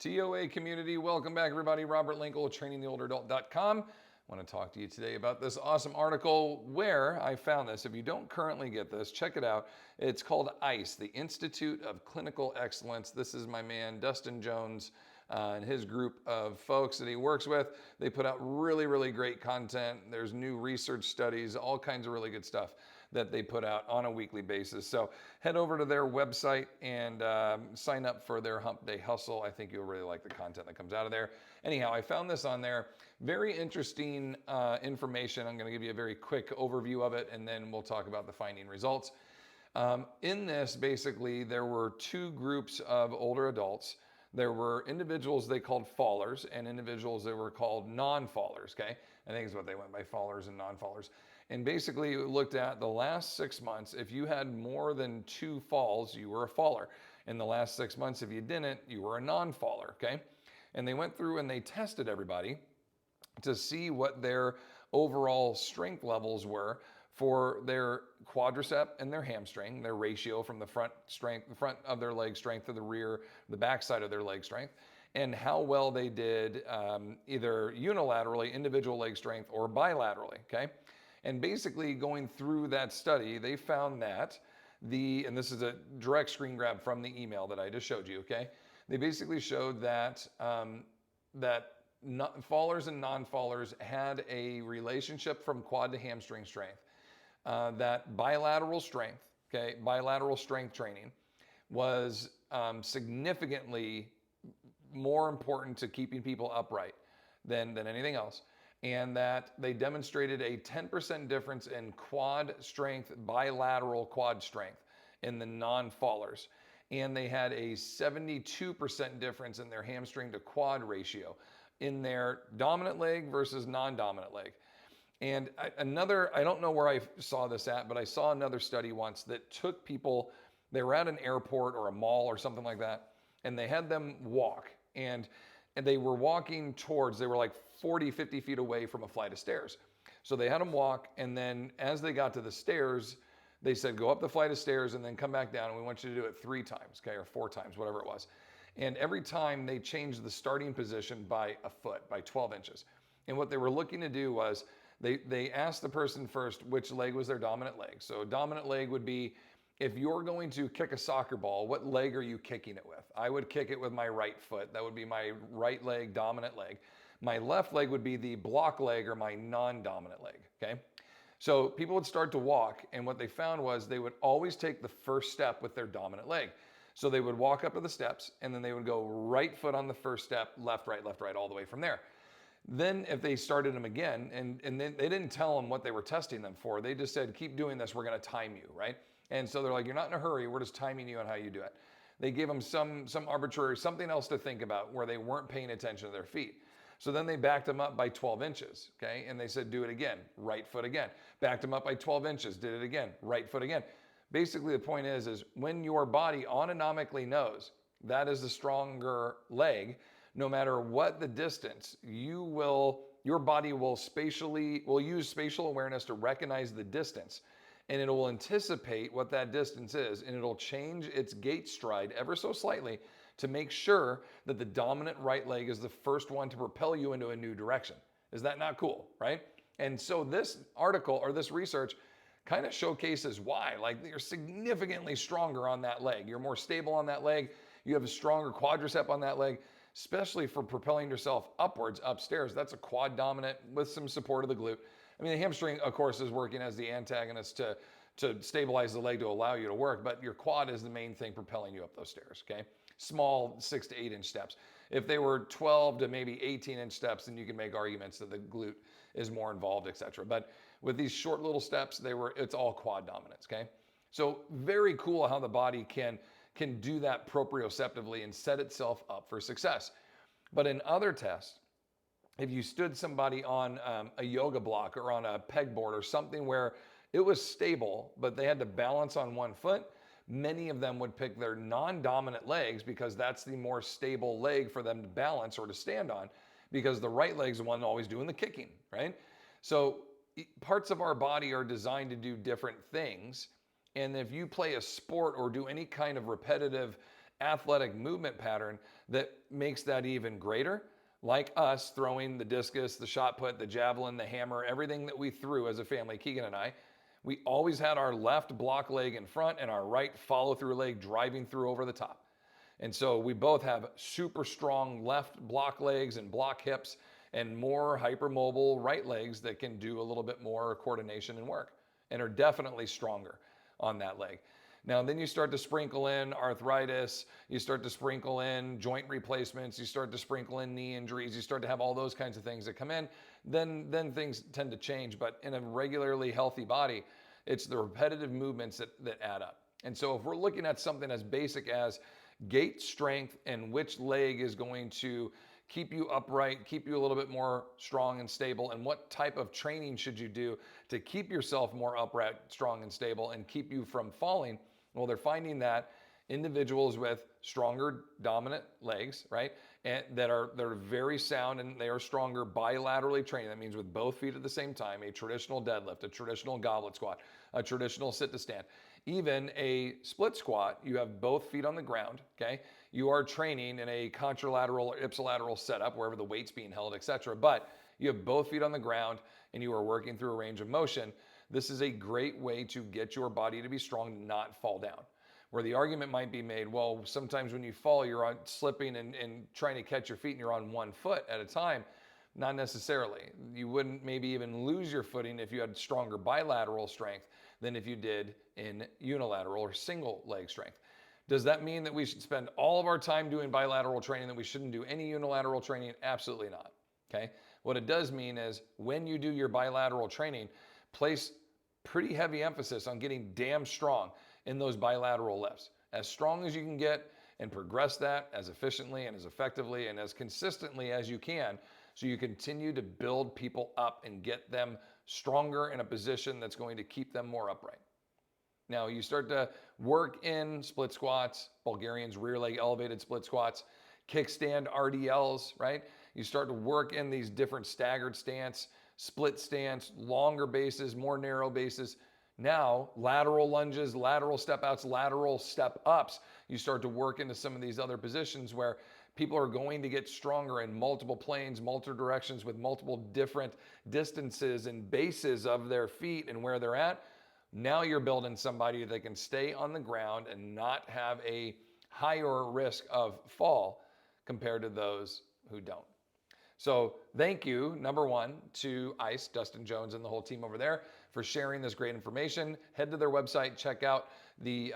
TOA community, welcome back everybody. Robert Linkle, trainingtheolderadult.com. I want to talk to you today about this awesome article where I found this. If you don't currently get this, check it out. It's called ICE, the Institute of Clinical Excellence. This is my man, Dustin Jones, and his group of folks that he works with. They put out really, really great content. There's new research studies, all kinds of really good stuff that they put out on a weekly basis. So head over to their website and sign up for their Hump Day Hustle. I think you'll really like the content that comes out of there. Anyhow, I found this on there. Very interesting information. I'm going to give you a very quick overview of it, and then we'll talk about the finding results. In this, basically, there were two groups of older adults. There were individuals they called fallers and individuals that were called non-fallers, okay? I think is what they went by, fallers and non-fallers. And basically it looked at the last 6 months. If you had more than 2 falls, you were a faller. In the last 6 months, if you didn't, you were a non-faller, okay? And they went through and they tested everybody to see what their overall strength levels were for their quadricep and their hamstring, their ratio from the front strength, the front of their leg strength to the rear, the back side of their leg strength, and how well they did either unilaterally, individual leg strength, or bilaterally, okay? And basically going through that study, they found that and this is a direct screen grab from the email that I just showed you, okay? They basically showed that fallers and non-fallers had a relationship from quad to hamstring strength. That bilateral strength, okay, bilateral strength training was significantly more important to keeping people upright than anything else. And that they demonstrated a 10% difference in quad strength, bilateral quad strength in the non-fallers. And they had a 72% difference in their hamstring to quad ratio in their dominant leg versus non-dominant leg. And I don't know where I saw this at, but I saw another study once that took people, they were at an airport or a mall or something like that, and they had them walk. And they were walking they were like 40, 50 feet away from a flight of stairs. So they had them walk, and then as they got to the stairs, they said, go up the flight of stairs and then come back down, and we want you to do it 3 times, okay, or 4 times, whatever it was. And every time they changed the starting position by a foot, by 12 inches. And what they were looking to do was, they asked the person first which leg was their dominant leg. So dominant leg would be, if you're going to kick a soccer ball, what leg are you kicking it with? I would kick it with my right foot. That would be my right leg, dominant leg. My left leg would be the block leg or my non-dominant leg, okay? So people would start to walk, and what they found was they would always take the first step with their dominant leg. So they would walk up to the steps, and then they would go right foot on the first step, left, right, all the way from there. Then if they started them again, and then they didn't tell them what they were testing them for. They just said, keep doing this, we're going to time you, right? And so they're like, you're not in a hurry, we're just timing you on how you do it. They gave them some arbitrary, something else to think about where they weren't paying attention to their feet. So then they backed them up by 12 inches, okay? And they said, do it again, right foot again. Backed them up by 12 inches, did it again, right foot again. Basically the point is when your body autonomically knows that is the stronger leg, no matter what the distance, your body will use spatial awareness to recognize the distance, and it will anticipate what that distance is, and it'll change its gait stride ever so slightly to make sure that the dominant right leg is the first one to propel you into a new direction. Is that not cool, right? And so this article or this research kind of showcases why. Like, you're significantly stronger on that leg. You're more stable on that leg. You have a stronger quadricep on that leg, especially for propelling yourself upwards, upstairs. That's a quad dominant with some support of the glute. I mean, the hamstring, of course, is working as the antagonist to stabilize the leg to allow you to work, but your quad is the main thing propelling you up those stairs, okay? Small 6 to 8 inch steps. If they were 12 to maybe 18 inch steps, then you can make arguments that the glute is more involved, etc. But with these short little steps, it's all quad dominance, okay? So very cool how the body can do that proprioceptively and set itself up for success. But in other tests, if you stood somebody on a yoga block or on a pegboard or something where it was stable, but they had to balance on one foot, many of them would pick their non-dominant legs because that's the more stable leg for them to balance or to stand on, because the right leg's the one always doing the kicking, right? So parts of our body are designed to do different things. And if you play a sport or do any kind of repetitive athletic movement pattern that makes that even greater. Like us throwing the discus, the shot put, the javelin, the hammer, everything that we threw as a family, Keegan and I, we always had our left block leg in front and our right follow through leg driving through over the top. And so we both have super strong left block legs and block hips and more hypermobile right legs that can do a little bit more coordination and work and are definitely stronger on that leg. Now, then you start to sprinkle in arthritis, you start to sprinkle in joint replacements, you start to sprinkle in knee injuries, you start to have all those kinds of things that come in, then things tend to change. But in a regularly healthy body, it's the repetitive movements that add up. And so if we're looking at something as basic as gait strength and which leg is going to keep you upright, keep you a little bit more strong and stable, and what type of training should you do to keep yourself more upright, strong, and stable, and keep you from falling, well, they're finding that individuals with stronger dominant legs, right, and they're very sound and they are stronger bilaterally trained. That means with both feet at the same time, a traditional deadlift, a traditional goblet squat, a traditional sit to stand, even a split squat, you have both feet on the ground, okay? You are training in a contralateral or ipsilateral setup, wherever the weight's being held, etc. But you have both feet on the ground and you are working through a range of motion. This is a great way to get your body to be strong, not fall down. Where the argument might be made, well, sometimes when you fall, you're on slipping and trying to catch your feet and you're on one foot at a time. Not necessarily. You wouldn't maybe even lose your footing if you had stronger bilateral strength than if you did in unilateral or single leg strength. Does that mean that we should spend all of our time doing bilateral training, that we shouldn't do any unilateral training? Absolutely not. Okay. What it does mean is when you do your bilateral training, place pretty heavy emphasis on getting damn strong in those bilateral lifts. As strong as you can get and progress that as efficiently and as effectively and as consistently as you can, so you continue to build people up and get them stronger in a position that's going to keep them more upright. Now you start to work in split squats, Bulgarians, rear leg elevated split squats, kickstand RDLs, right? You start to work in these different staggered stance, split stance, longer bases, more narrow bases. Now, lateral lunges, lateral step outs, lateral step ups, you start to work into some of these other positions where people are going to get stronger in multiple planes, multiple directions with multiple different distances and bases of their feet and where they're at. Now you're building somebody that can stay on the ground and not have a higher risk of fall compared to those who don't. So thank you, number one, to ICE, Dustin Jones, and the whole team over there for sharing this great information. Head to their website, check out the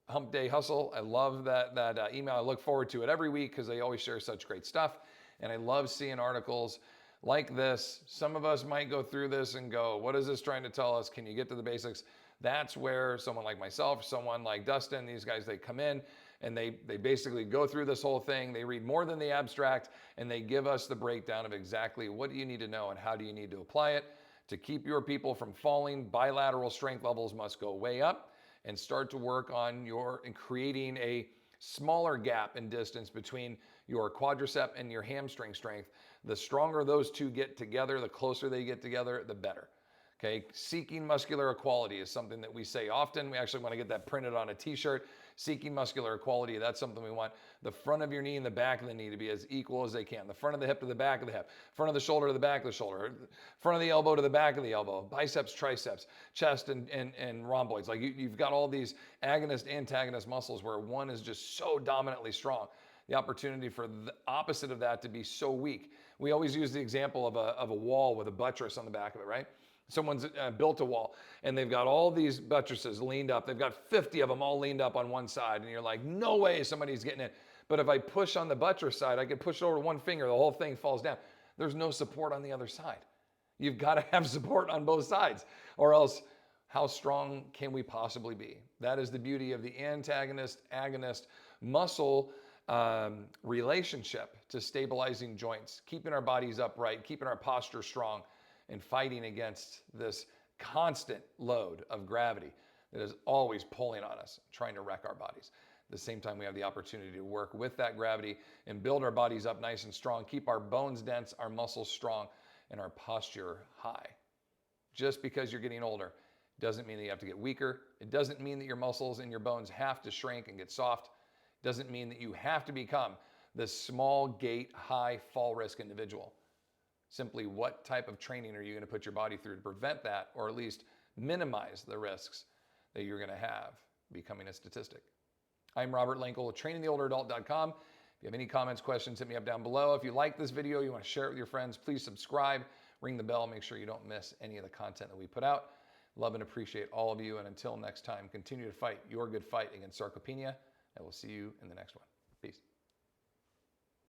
Hump Day Hustle. I love that email. I look forward to it every week because they always share such great stuff. And I love seeing articles like this. Some of us might go through this and go, what is this trying to tell us? Can you get to the basics? That's where someone like myself, someone like Dustin, these guys, they come in and they basically go through this whole thing. They read more than the abstract and they give us the breakdown of exactly what do you need to know and how do you need to apply it to keep your people from falling. Bilateral strength levels must go way up and start to work on creating a smaller gap in distance between your quadricep and your hamstring strength. The stronger those two get together, the closer they get together, the better. Okay, seeking muscular equality is something that we say often. We actually want to get that printed on a t-shirt. Seeking muscular equality, that's something we want the front of your knee and the back of the knee to be as equal as they can. The front of the hip to the back of the hip, front of the shoulder to the back of the shoulder, front of the elbow to the back of the elbow, biceps, triceps, chest, and rhomboids. Like you've got all these agonist, antagonist muscles where one is just so dominantly strong. The opportunity for the opposite of that to be so weak. We always use the example of a wall with a buttress on the back of it, right? Someone's built a wall and they've got all these buttresses leaned up. They've got 50 of them all leaned up on one side and you're like, no way somebody's getting in. But if I push on the buttress side, I could push it over one finger, the whole thing falls down. There's no support on the other side. You've got to have support on both sides or else how strong can we possibly be? That is the beauty of the antagonist-agonist muscle relationship to stabilizing joints, keeping our bodies upright, keeping our posture strong, and fighting against this constant load of gravity that is always pulling on us, trying to wreck our bodies. At the same time, we have the opportunity to work with that gravity and build our bodies up nice and strong, keep our bones dense, our muscles strong, and our posture high. Just because you're getting older doesn't mean that you have to get weaker. It doesn't mean that your muscles and your bones have to shrink and get soft. It doesn't mean that you have to become the small gate, high fall risk individual. Simply, what type of training are you going to put your body through to prevent that, or at least minimize the risks that you're going to have becoming a statistic? I'm Robert Lenkel with trainingtheolderadult.com. If you have any comments, questions, hit me up down below. If you like this video, you want to share it with your friends, please subscribe, ring the bell, make sure you don't miss any of the content that we put out. Love and appreciate all of you. And until next time, continue to fight your good fight against sarcopenia. I will see you in the next one. Peace.